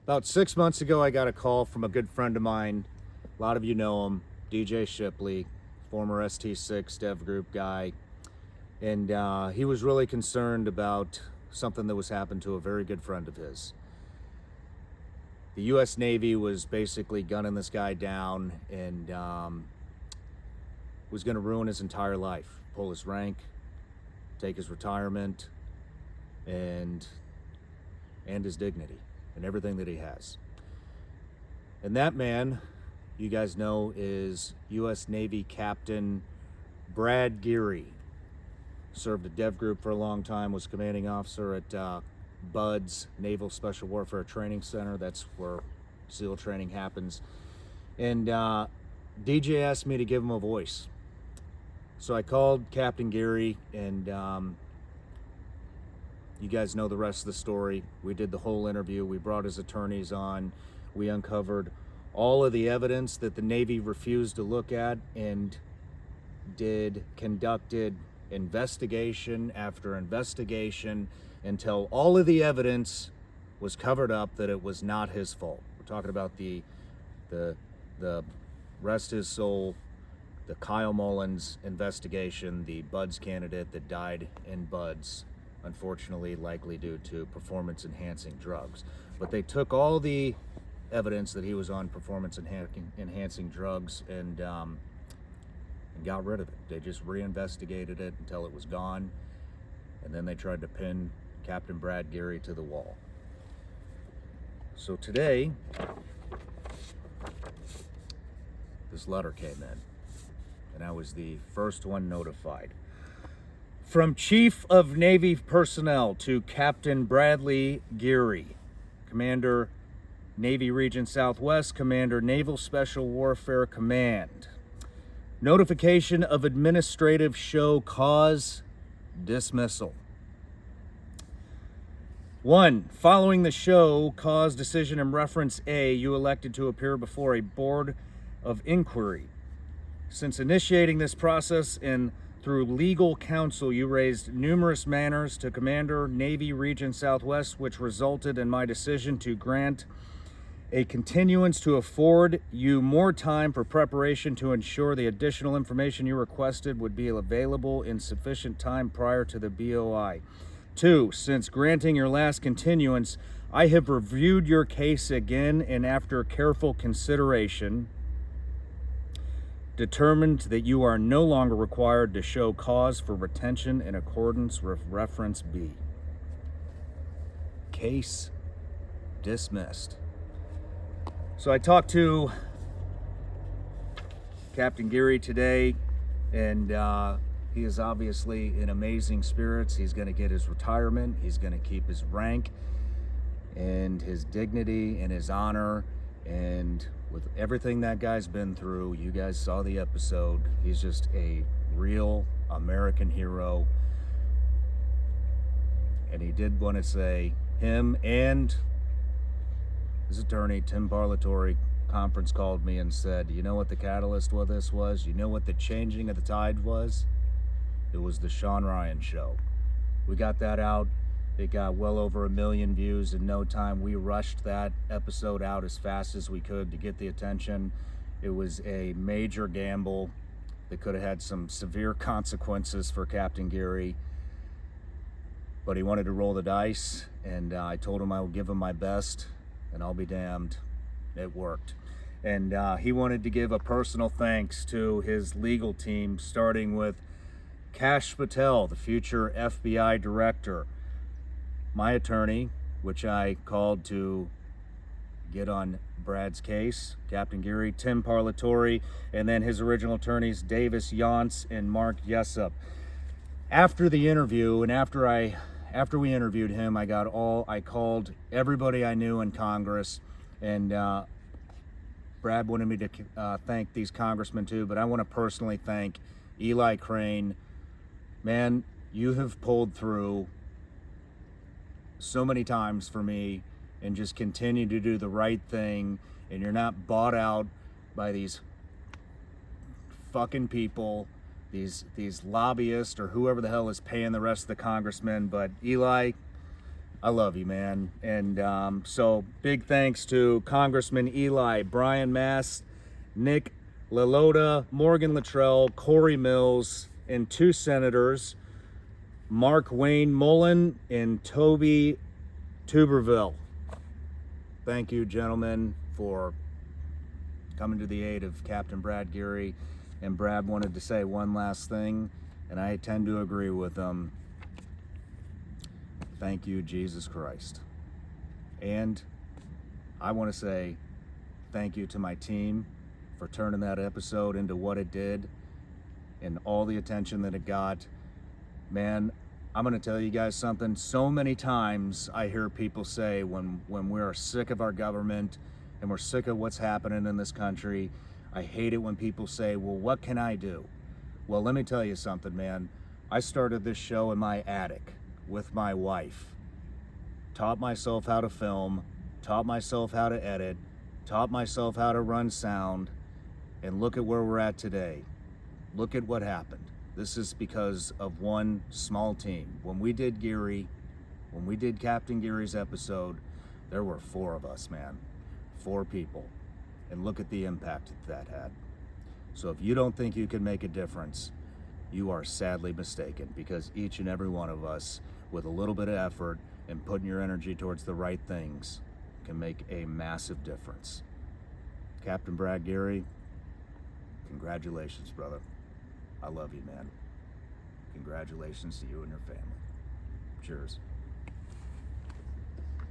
About 6 months ago, I got a call from a good friend of mine. A lot of you know him, DJ Shipley, former ST6 Dev Group guy. And he was really concerned about something that was happening to a very good friend of his. The U.S. Navy was basically gunning this guy down and was going to ruin his entire life, pull his rank, take his retirement, and his dignity and everything that he has. And that man, you guys know, is U.S. Navy Captain Brad Geary. Served at Dev Group for a long time, was commanding officer at BUDS, Naval Special Warfare Training Center. That's where SEAL training happens. And DJ asked me to give him a voice. So I called Captain Geary, and you guys know the rest of the story. We did the whole interview. We brought his attorneys on. We uncovered all of the evidence that the Navy refused to look at and conducted investigation after investigation until all of the evidence was covered up that it was not his fault. We're talking about the rest his soul, the Kyle Mullins investigation, the BUDS candidate that died in BUDS, unfortunately, likely due to performance-enhancing drugs. But they took all the evidence that he was on performance-enhancing drugs and got rid of it. They just reinvestigated it until it was gone, and then they tried to pin Captain Brad Geary to the wall. So today, this letter came in, and I was the first one notified. From Chief of Navy Personnel to Captain Bradley Geary, Commander, Navy Region Southwest, Commander, Naval Special Warfare Command. Notification of administrative show cause dismissal. 1. Following the show cause decision in reference A, you elected to appear before a board of inquiry. Since initiating this process and through legal counsel, you raised numerous matters to Commander, Navy Region Southwest, which resulted in my decision to grant a continuance to afford you more time for preparation to ensure the additional information you requested would be available in sufficient time prior to the BOI. 2. Since granting your last continuance, I have reviewed your case again and after careful consideration, determined that you are no longer required to show cause for retention in accordance with reference B. Case dismissed. So I talked to Captain Geary today, and he is obviously in amazing spirits. He's going to get his retirement. He's going to keep his rank and his dignity and his honor. And with everything that guy's been through, you guys saw the episode. He's just a real American hero. And he did want to say, him and his attorney, Tim Parlatore, conference called me and said, you know what the catalyst for this was? You know what the changing of the tide was? It was the Shawn Ryan show. We got that out. It got well over 1 million views in no time. We rushed that episode out as fast as we could to get the attention. It was a major gamble that could have had some severe consequences for Captain Geary. But he wanted to roll the dice, and I told him I would give him my best, and I'll be damned, it worked. And he wanted to give a personal thanks to his legal team, starting with Capt Patel, the future FBI director, my attorney, which I called to get on Brad's case, Captain Geary, Tim Parlatore, and then his original attorneys, Davis Yance and Mark Jessup. After the interview, and after we interviewed him, I called everybody I knew in Congress, and Brad wanted me to thank these congressmen too, but I want to personally thank Eli Crane. Man, you have pulled through so many times for me and just continue to do the right thing, and you're not bought out by these fucking people, these lobbyists or whoever the hell is paying the rest of the congressmen. But Eli, I love you, man. And so big thanks to Congressman Eli, Brian Mast, Nick Lilota, Morgan Luttrell, Corey Mills, and 2 senators, Mark Wayne Mullen and Toby Tuberville. Thank you, gentlemen, for coming to the aid of Captain Brad Geary. And Brad wanted to say one last thing, and I tend to agree with him. Thank you, Jesus Christ. And I want to say thank you to my team for turning that episode into what it did and all the attention that it got. Man, I'm going to tell you guys something. So many times I hear people say when we're sick of our government and we're sick of what's happening in this country, I hate it when people say, well, what can I do? Well, let me tell you something, man. I started this show in my attic with my wife, taught myself how to film, taught myself how to edit, taught myself how to run sound, and look at where we're at today. Look at what happened. This is because of one small team. When we did Geary, when we did Captain Geary's episode, there were 4 of us, man. 4 people. And look at the impact that had. So if you don't think you can make a difference, you are sadly mistaken, because each and every one of us, with a little bit of effort and putting your energy towards the right things, can make a massive difference. Captain Brad Geary, congratulations, brother. I love you, man. Congratulations to you and your family. Cheers.